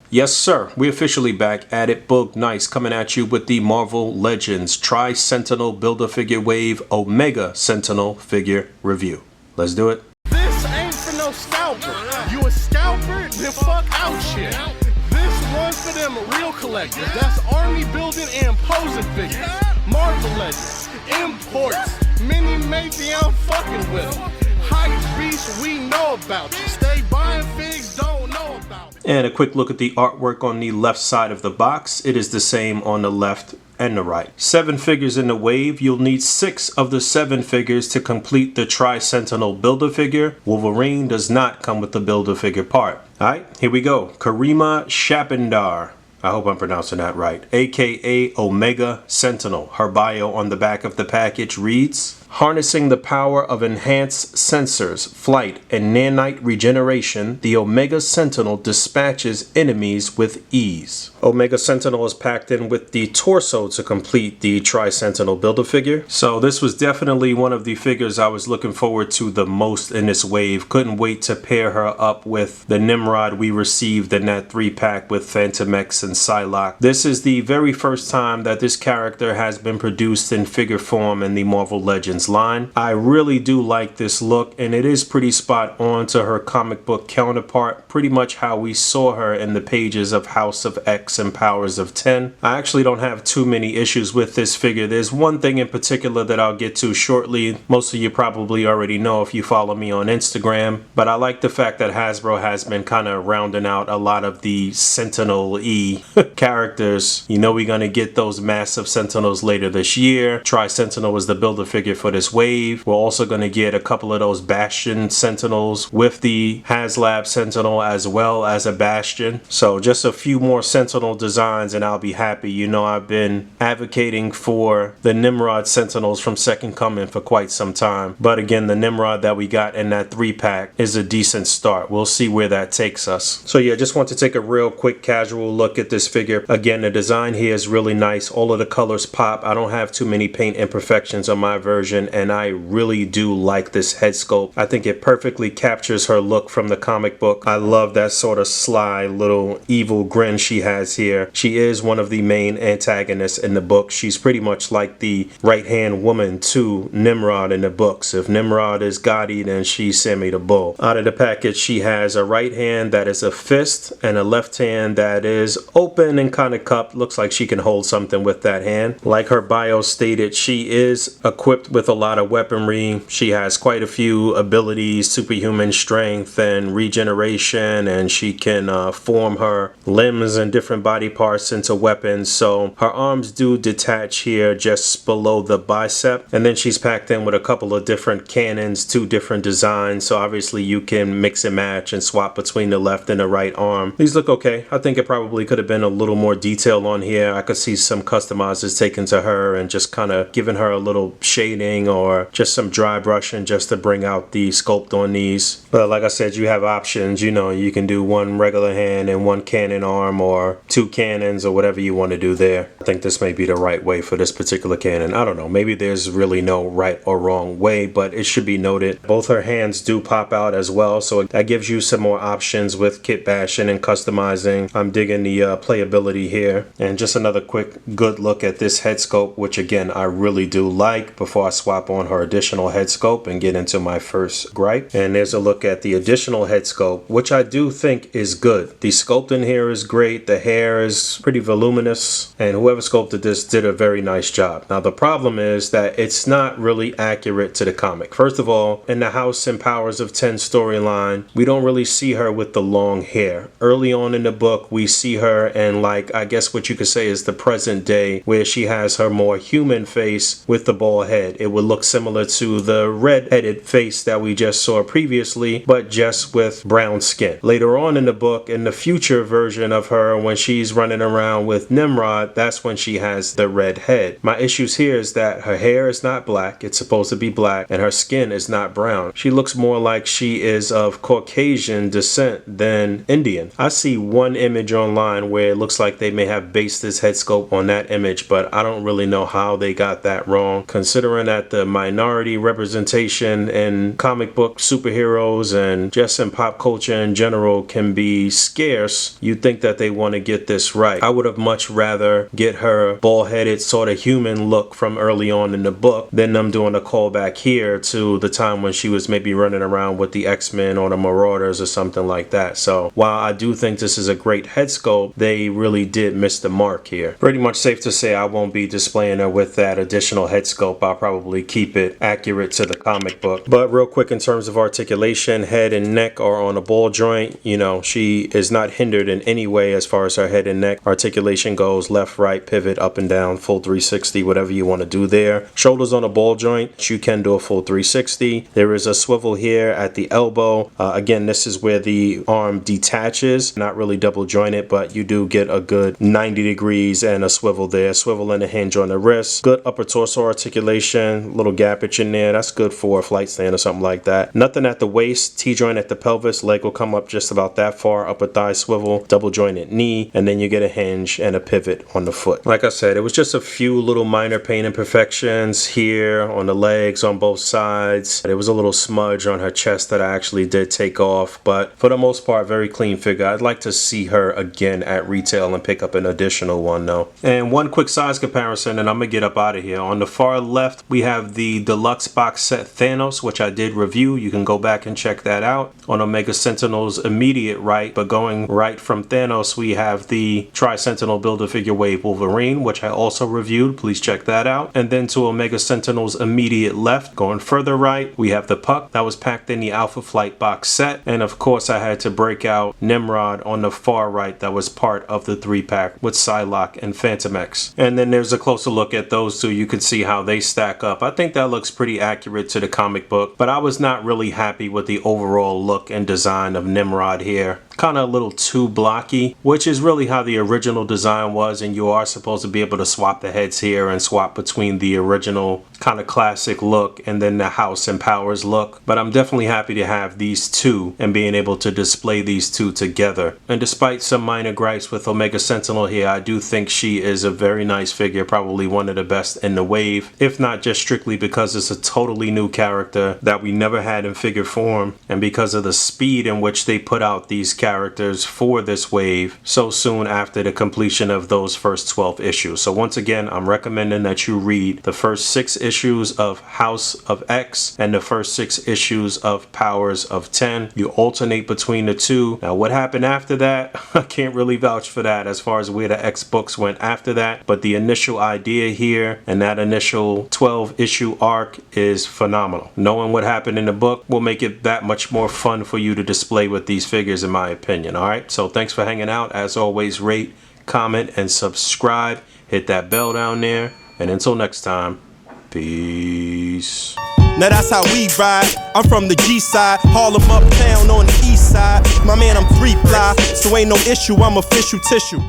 Yes, sir. We officially back at it. Boog Nice coming at you with the Marvel Legends Tri-Sentinel Build-A-Figure Wave Omega Sentinel figure review. Let's do it. This ain't for no scalper. You a scalper? Then fuck out shit. This one's for them real collectors. That's army building and posing figures. Marvel Legends, imports, mini matey I'm fucking with. Hype beast we know about you. Stay buying figs, don't know about it. And a quick look at the artwork on the left side of the box. It is the same on the left and the right. 7 figures in the wave. You'll need 6 of the 7 figures to complete the Tri-Sentinel Build-A-Figure. Wolverine does not come with the Build-A-Figure part. Alright, here we go. Karima Shapindar. I hope I'm pronouncing that right. AKA Omega Sentinel. Her bio on the back of the package reads, harnessing the power of enhanced sensors, flight, and nanite regeneration, the Omega Sentinel dispatches enemies with ease. Omega Sentinel is packed in with the torso to complete the Tri-Sentinel Build-A-Figure. So this was definitely one of the figures I was looking forward to the most in this wave. Couldn't wait to pair her up with the Nimrod we received in that 3-pack with Phantom X and Psylocke. This is the very first time that this character has been produced in figure form in the Marvel Legends line. I really do like this look, and it is pretty spot on to her comic book counterpart, pretty much how we saw her in the pages of House of X and Powers of 10. I actually don't have too many issues with this figure. There's one thing in particular that I'll get to shortly. Most of you probably already know if you follow me on Instagram, but I like the fact that Hasbro has been kind of rounding out a lot of the Sentinel-y characters. You know we're going to get those massive Sentinels later this year. Tri-Sentinel was the Build-A-Figure for this wave. We're also going to get a couple of those Bastion Sentinels with the HasLab Sentinel as well as a Bastion. So just a few more Sentinel designs and I'll be happy. You know I've been advocating for the Nimrod Sentinels from Second Coming for quite some time. But again, the Nimrod that we got in that 3-pack is a decent start. We'll see where that takes us. So yeah, just want to take a real quick casual look at this figure. Again, the design here is really nice. All of the colors pop. I don't have too many paint imperfections on my version, and I really do like this head sculpt. I think it perfectly captures her look from the comic book. I love that sort of sly little evil grin she has here. She is one of the main antagonists in the book. She's pretty much like the right-hand woman to Nimrod in the books. If Nimrod is Gotti, then she's Sammy the Bull. Out of the package, she has a right hand that is a fist and a left hand that is open and kind of cupped. Looks like she can hold something with that hand. Like her bio stated, she is equipped with a lot of weaponry. She has quite a few abilities, superhuman strength and regeneration, and she can form her limbs and different body parts into weapons. So her arms do detach here just below the bicep, and then she's packed in with a couple of different cannons, 2 different designs, so obviously you can mix and match and swap between the left and the right arm. These look okay. I think it probably could have been a little more detail on here. I could see some customizers taken to her and just kind of giving her a little shading or just some dry brushing just to bring out the sculpt on these. But like I said, you have options. You know, you can do 1 regular hand and 1 cannon arm, or 2 cannons, or whatever you want to do there. I think this may be the right way for this particular cannon. I don't know, maybe there's really no right or wrong way, but it should be noted both her hands do pop out as well, so that gives you some more options with kit bashing and customizing. I'm digging the playability here. And just another quick good look at this head sculpt, which again I really do like, before I swap on her additional head sculpt and get into my first gripe. And there's a look at the additional head sculpt, which I do think is good. The sculpt in here is great. The hair is pretty voluminous, and whoever sculpted this did a very nice job. Now the problem is that it's not really accurate to the comic. First of all, in the House and Powers of 10 storyline, we don't really see her with the long hair. Early on in the book, we see her in, like, I guess what you could say is the present day, where she has her more human face with the bald head. It would look similar to the red-headed face that we just saw previously, but just with brown skin. Later on in the book, in the future version of her, when she's running around with Nimrod, that's when she has the red head. My issues here is that her hair is not black. It's supposed to be black, and her skin is not brown. She looks more like she is of Caucasian descent than Indian. I see one image online where it looks like they may have based this head sculpt on that image, but I don't really know how they got that wrong, considering that that the minority representation in comic book superheroes and just in pop culture in general can be scarce, you'd think that they want to get this right. I would have much rather get her bald-headed sort of human look from early on in the book than them doing a callback here to the time when she was maybe running around with the X-Men or the Marauders or something like that. So while I do think this is a great head sculpt, they really did miss the mark here. Pretty much safe to say I won't be displaying her with that additional head sculpt. I'll probably keep it accurate to the comic book. But real quick, in terms of articulation, head and neck are on a ball joint. You know, she is not hindered in any way as far as her head and neck articulation goes. Left, right, pivot, up and down, full 360, whatever you want to do there. Shoulders on a ball joint. You can do a full 360. There is a swivel here at the elbow. Again, this is where the arm detaches. Not really double jointed, but you do get a good 90 degrees and a swivel there. Swivel and a hinge on the wrist. Good upper torso articulation. Little gappage in there. That's good for a flight stand or something like that. Nothing at the waist. T-joint at the pelvis. Leg will come up just about that far. Upper thigh swivel. Double jointed knee. And then you get a hinge and a pivot on the foot. Like I said, it was just a few little minor paint imperfections here on the legs on both sides. There was a little smudge on her chest that I actually did take off, but for the most part, very clean figure. I'd like to see her again at retail and pick up an additional one though. And one quick size comparison and I'm gonna get up out of here. On the far left, we have the deluxe box set Thanos, which I did review. You can go back and check that out. On Omega Sentinel's immediate right, but going right from Thanos, we have the Tri-Sentinel Build-A-Figure Wave Wolverine, which I also reviewed. Please check that out. And then to Omega Sentinel's immediate left, going further right, we have the Puck that was packed in the Alpha Flight box set. And of course, I had to break out Nimrod on the far right that was part of the 3-pack with Psylocke and Phantom X. And then there's a closer look at those two. You can see how they stack up. I think that looks pretty accurate to the comic book, but I was not really happy with the overall look and design of Nimrod here. Kind of a little too blocky, which is really how the original design was, and you are supposed to be able to swap the heads here and swap between the original kind of classic look and then the House and Powers look. But I'm definitely happy to have these two and being able to display these two together. And despite some minor gripes with Omega Sentinel here, I do think she is a very nice figure, probably one of the best in the wave, if not just strictly because it's a totally new character that we never had in figure form, and because of the speed in which they put out these characters for this wave so soon after the completion of those first 12 issues. So once again, I'm recommending that you read the first 6 issues of House of X and the first 6 issues of Powers of 10. You alternate between the two. Now what happened after that, I can't really vouch for that as far as where the X books went after that, but the initial idea here and that initial 12 issue arc is phenomenal. Knowing what happened in the book will make it that much more fun for you to display with these figures, in my opinion. Alright, so thanks for hanging out. As always, rate, comment, and subscribe. Hit that bell down there. And until next time, peace. Now that's how we ride. I'm from the G side, Harlem uptown on the east side. My man, I'm 3 fly, so ain't no issue, I'm official tissue.